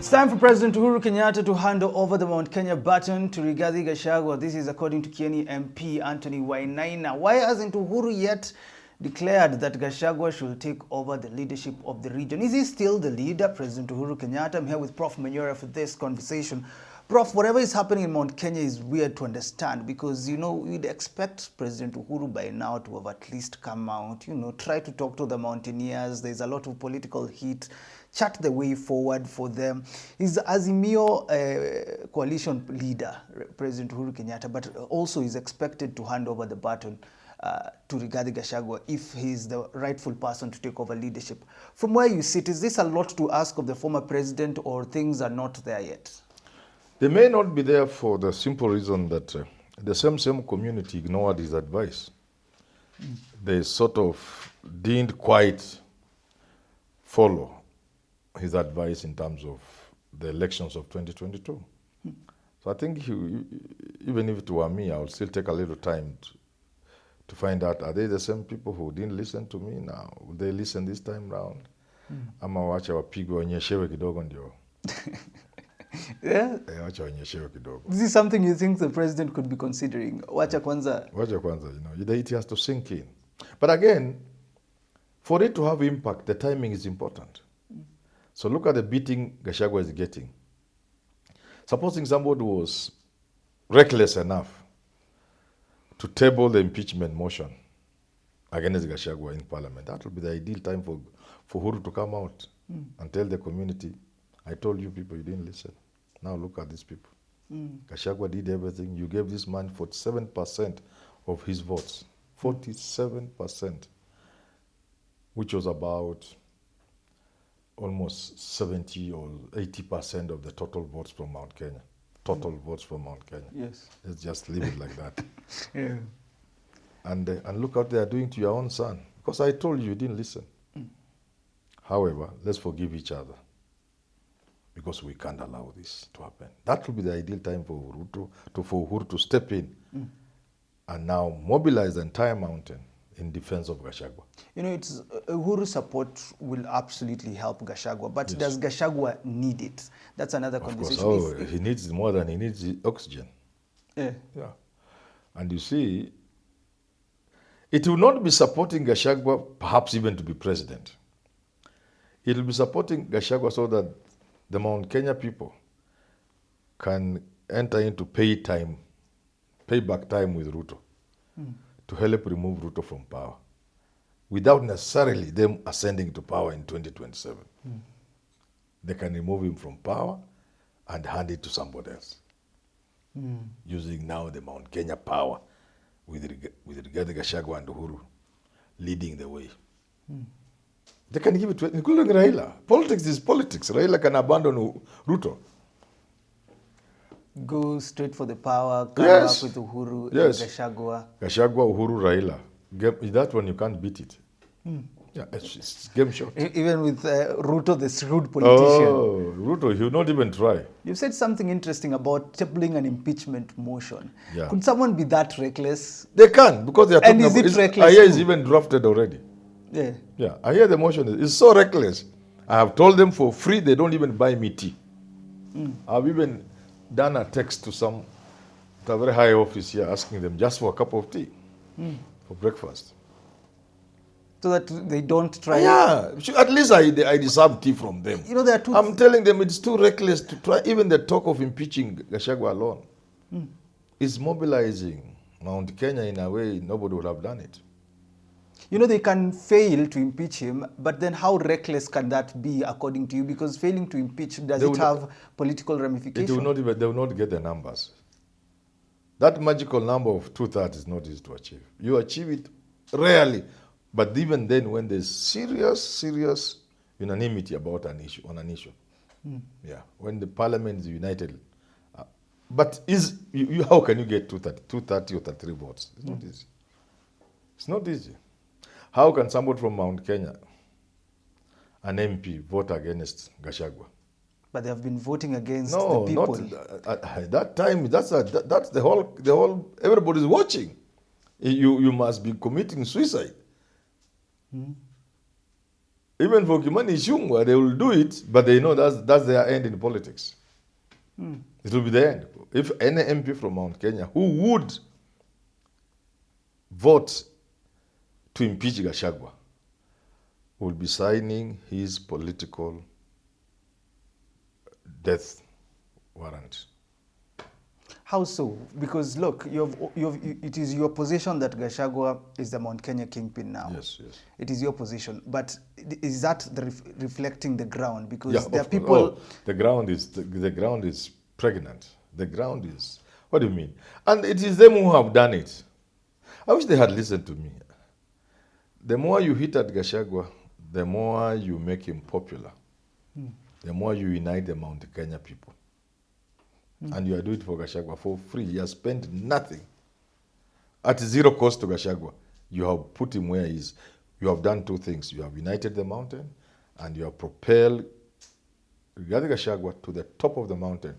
It's time for President Uhuru Kenyatta to hand over the Mount Kenya baton to Rigathi Gachagua. This is according to Kanini MP Anthony Wainaina. Why hasn't Uhuru yet declared that Gachagua should take over the leadership of the region? Is he still the leader, President Uhuru Kenyatta? I'm here with Prof. Manyora for this conversation. Prof, whatever is happening in Mount Kenya is weird to understand because, we'd expect President Uhuru by now to have at least come out, try to talk to the mountaineers. There's a lot of political heat. Chart the way forward for them. He's Azimio coalition leader, President Uhuru Kenyatta, but also is expected to hand over the baton to Rigathi Gachagua if he's the rightful person to take over leadership. From where you sit, is this a lot to ask of the former president or things are not there yet? They may not be there for the simple reason that the same community ignored his advice. They sort of didn't quite follow his advice in terms of the elections of 2022. So I think even if it were me, I would still take a little time to find out, are they the same people who didn't listen to me now? Will they listen this time round? Ama wacha wapigwe wanyeshewe kidogo ndio. Yeah. Wacha wanyeshewe kidogo. This is something you think the president could be considering. Wacha kwanza. Wacha kwanza, it has to sink in. But again, for it to have impact, the timing is important. So look at the beating Gachagua is getting. Supposing somebody was reckless enough to table the impeachment motion against Gachagua in parliament, that would be the ideal time for Uhuru to come out and tell the community, I told you people, you didn't listen. Now look at these people. Gachagua did everything. You gave this man 47% of his votes. 47%, which was about almost 70 or 80% of the total votes from Mount Kenya. Total votes from Mount Kenya. Yes. Let's just leave it like that. Yeah. And look what they are doing to your own son. Because I told you, you didn't listen. However, let's forgive each other. Because we can't allow this to happen. That will be the ideal time for Uhuru to step in and now mobilize the entire mountain in defense of Gachagua. It's Uhuru support will absolutely help Gachagua, but Yes. does Gachagua need it? That's another Of conversation. course, he needs it more than he needs the oxygen. Yeah. Yeah. And you see, it will not be supporting Gachagua perhaps even to be president. It will be supporting Gachagua so that the Mount Kenya people can enter into payback time with Ruto to help remove Ruto from power without necessarily them ascending to power in 2027. They can remove him from power and hand it to somebody else using now the Mount Kenya power with Rigathi Gachagua and Uhuru leading the way. They can give it to, including Raila. Politics is politics. Raila can abandon Ruto. Go straight for the power, come Yes. up with Uhuru Yes. and Gachagua. Gachagua, Uhuru, Raila. That one you can't beat it. Yeah, it's game shot. Even with Ruto, the shrewd politician. Oh, Ruto, he will not even try. You said something interesting about tabling an impeachment motion. Yeah. Could someone be that reckless? They can, because they are And talking is it about reckless I hear it's too? even drafted already. Yeah. Yeah, I hear the motion. It's so reckless. I have told them for free, they don't even buy me tea. I've even done a text to a very high office here asking them just for a cup of tea for breakfast. So that they don't try. Yeah, at least I deserve tea from them. There are two. I'm telling them it's too reckless to try. Even the talk of impeaching Gachagua alone is mobilizing Mount Kenya in a way nobody would have done it. They can fail to impeach him, but then how reckless can that be according to you? Because failing to impeach, does it have political ramifications? They will not get the numbers. That magical number of 2/3 is not easy to achieve. You achieve it rarely, but even then when there's serious unanimity about an issue, yeah, when the parliament is united. But how can you get 230 or 33 votes? It's not easy. It's not easy. How can somebody from Mount Kenya, an MP, vote against Gachagua? But they have been voting against the people. Not at that time. That's the whole. Everybody's watching. You must be committing suicide. Even for Kimani Ichung'wah, they will do it, but they know that's their end in politics. It will be the end. If any MP from Mount Kenya who would vote to impeach Gachagua will be signing his political death warrant. How so? Because look, it is your position that Gachagua is the Mount Kenya kingpin now. Yes, yes. It is your position, but is that reflecting the ground? Because Yeah, there are of course. people. Oh, the ground is pregnant. The ground is. What do you mean? And it is them who have done it. I wish they had listened to me. The more you hit at Gachagua, the more you make him popular. The more you unite the Mount Kenya people. And you are doing it for Gachagua for free. You have spent nothing. At zero cost to Gachagua, you have put him where he is. You have done two things. You have united the mountain, and you have propelled Rigathi Gachagua to the top of the mountain,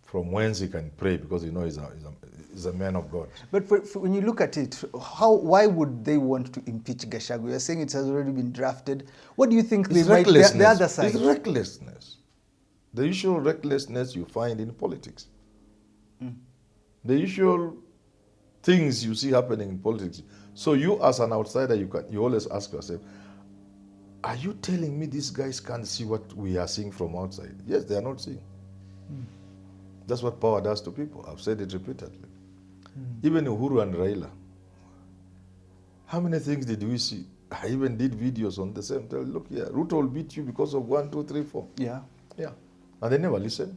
from whence he can pray, because you know he's a man of God. But when you look at it, why would they want to impeach Gachagua? You're saying it has already been drafted. What do you think It's they might, the other side? It's recklessness. The usual recklessness you find in politics. The usual things you see happening in politics. So you as an outsider, you always ask yourself, are you telling me these guys can't see what we are seeing from outside? Yes, they are not seeing. That's what power does to people. I've said it repeatedly. Even Uhuru and Raila. How many things did we see? I even did videos on the same. Tell, look here, Ruto will beat you because of 1, 2, 3, 4. Yeah. Yeah. And they never listen.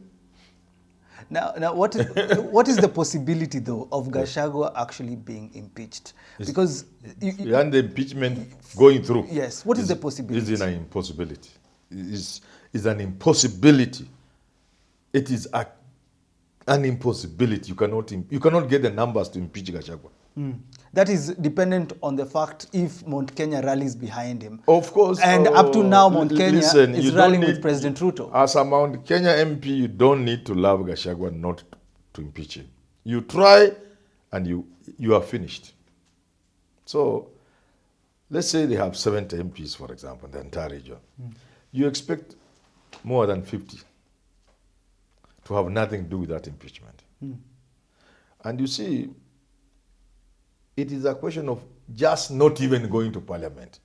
Now, what is the possibility though of Gachagua actually being impeached? Because and the impeachment going through. Yes. What is the possibility? It's an impossibility. It's an impossibility. It is an impossibility. You cannot get the numbers to impeach Gachagua. That is dependent on the fact if Mount Kenya rallies behind him. Of course. And up to now, Mount Kenya is rallying with President Ruto. As a Mount Kenya MP, you don't need to love Gachagua not to impeach him. You try, and you are finished. So, let's say they have 70 MPs, for example, in the entire region. You expect more than 50 to have nothing to do with that impeachment. And you see, it is a question of just not even going to parliament.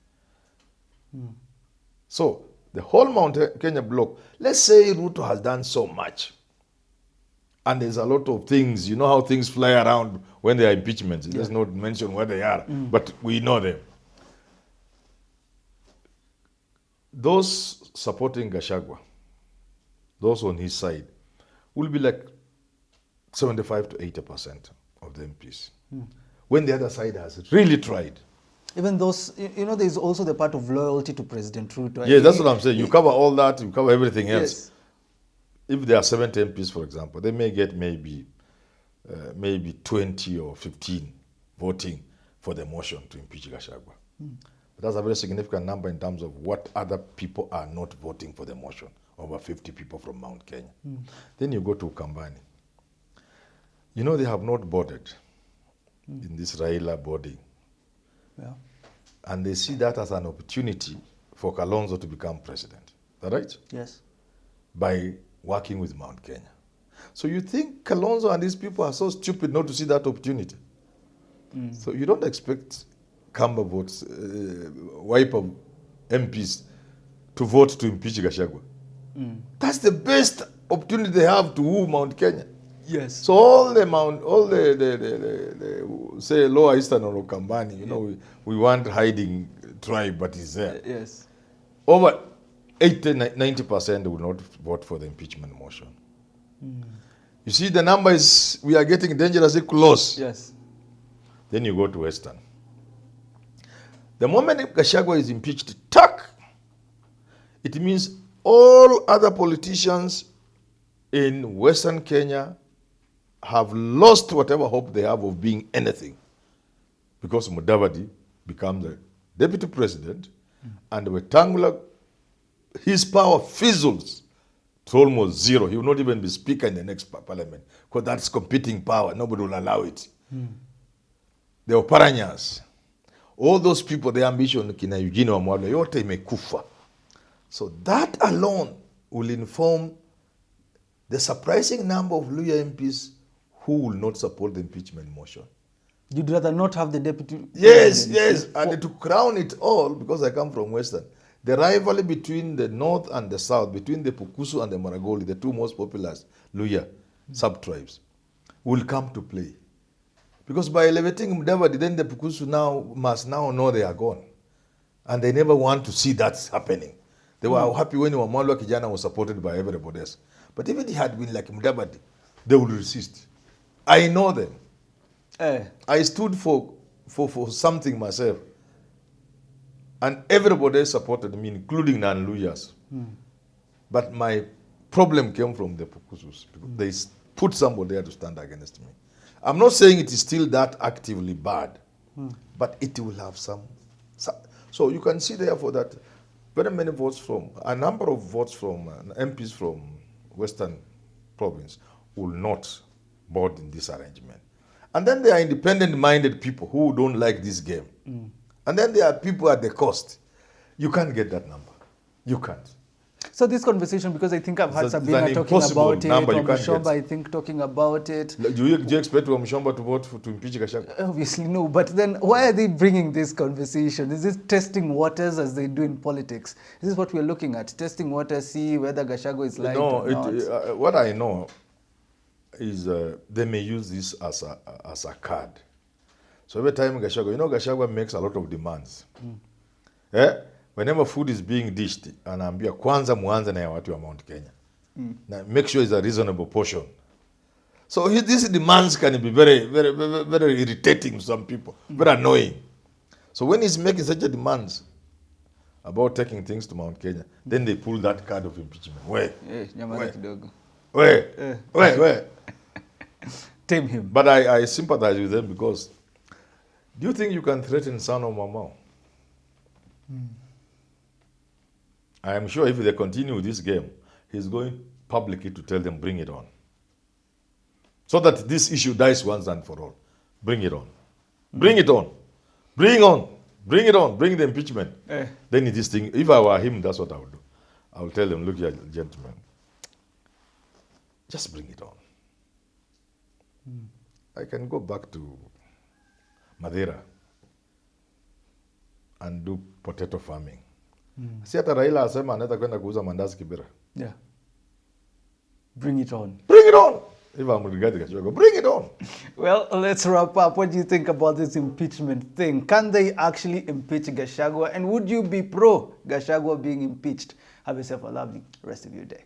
So, the whole Mount Kenya bloc, let's say Ruto has done so much, and there's a lot of things, you know how things fly around when there are impeachments. Let's not mention where they are, but we know them. Those supporting Gachagua, those on his side, will be like 75 to 80% of the MPs. When the other side has really tried. Even those, there's also the part of loyalty to President Ruto. Yeah, that's what I'm saying. You cover all that, you cover everything else. Yes. If there are 70 MPs, for example, they may get maybe 20 or 15 voting for the motion to impeach Gachagua. But that's a very significant number in terms of what other people are not voting for the motion. Over 50 people from Mount Kenya. Then you go to Ukambani. You know, they have not boarded in this Raila boarding. Yeah. And they see that as an opportunity for Kalonzo to become president. Is that right? Yes. By working with Mount Kenya. So you think Kalonzo and these people are so stupid not to see that opportunity? So you don't expect Kamba votes, wipe of MPs to vote to impeach Gachagua. That's the best opportunity they have to woo Mount Kenya. Yes. So all the say Lower Eastern or Ukambani, we want hiding tribe, but he's there. Yes. Over 80-90% will not vote for the impeachment motion. You see, the numbers, we are getting dangerously close. Yes. Then you go to Western. The moment Gachagua is impeached, tuck, it means all other politicians in Western Kenya have lost whatever hope they have of being anything, because Mudavadi becomes the deputy president, and Wetangula, his power fizzles to almost zero. He will not even be speaker in the next parliament, because that's competing power. Nobody will allow it. The Oparanyas, All those people, the ambition, kina Eugene Wamalwa, yote imekufa. So that alone will inform the surprising number of Luya MPs who will not support the impeachment motion. You'd rather not have the deputy? Yes, yes. And to crown it all, because I come from Western, the rivalry between the North and the South, between the Pukusu and the Maragoli, the two most popular Luya sub-tribes, will come to play. Because by elevating Mudavadi, then the Pukusu must now know they are gone. And they never want to see that happening. They were happy when Wamalwa Kijana was supported by everybody else. But if it had been like Mudavadi, they would resist. I know them. I stood for something myself. And everybody supported me, including non-Luyas. But my problem came from the Pukusus. They put somebody there to stand against me. I'm not saying it is still that actively bad, but it will have some. So you can see therefore that very many votes from, a number of votes from MPs from Western province will not board in this arrangement. And then there are independent-minded people who don't like this game. And then there are people at the coast. You can't get that number. You can't. So this conversation, because I think I've had Sabina talking about it, Mushomba, I think, talking about it. Do you expect Mushomba to vote to impeach Gachagua? Obviously no, but then why are they bringing this conversation? Is this testing waters as they do in politics? Is this what we're looking at? Testing waters, see whether Gachagua is lying or not? What I know is they may use this as a card. So every time Gachagua makes a lot of demands. Whenever food is being dished, anaambia kwanza muanze na ya watu wa Mount Kenya. Now make sure it's a reasonable portion. So these demands can be very, very, very, very irritating to some people, very annoying. So when he's making such a demands about taking things to Mount Kenya, then they pull that card of impeachment. Where? Tame him. But I sympathize with them because do you think you can threaten son of Mamao? I am sure if they continue this game, he's going publicly to tell them, bring it on. So that this issue dies once and for all. Bring it on. Bring it on. Bring on. Bring it on. Bring the impeachment. Then this thing, if I were him, that's what I would do. I will tell them, look here, gentlemen, just bring it on. I can go back to Madeira and do potato farming. Si hata Raila asema anaweza kwenda kuuza mandazi Kibera. Yeah. Bring it on. Bring it on. If I'm Rigathi Gachagua, bring it on. Well, let's wrap up. What do you think about this impeachment thing? Can they actually impeach Gachagua? And would you be pro Gachagua being impeached? Have yourself a lovely rest of your day.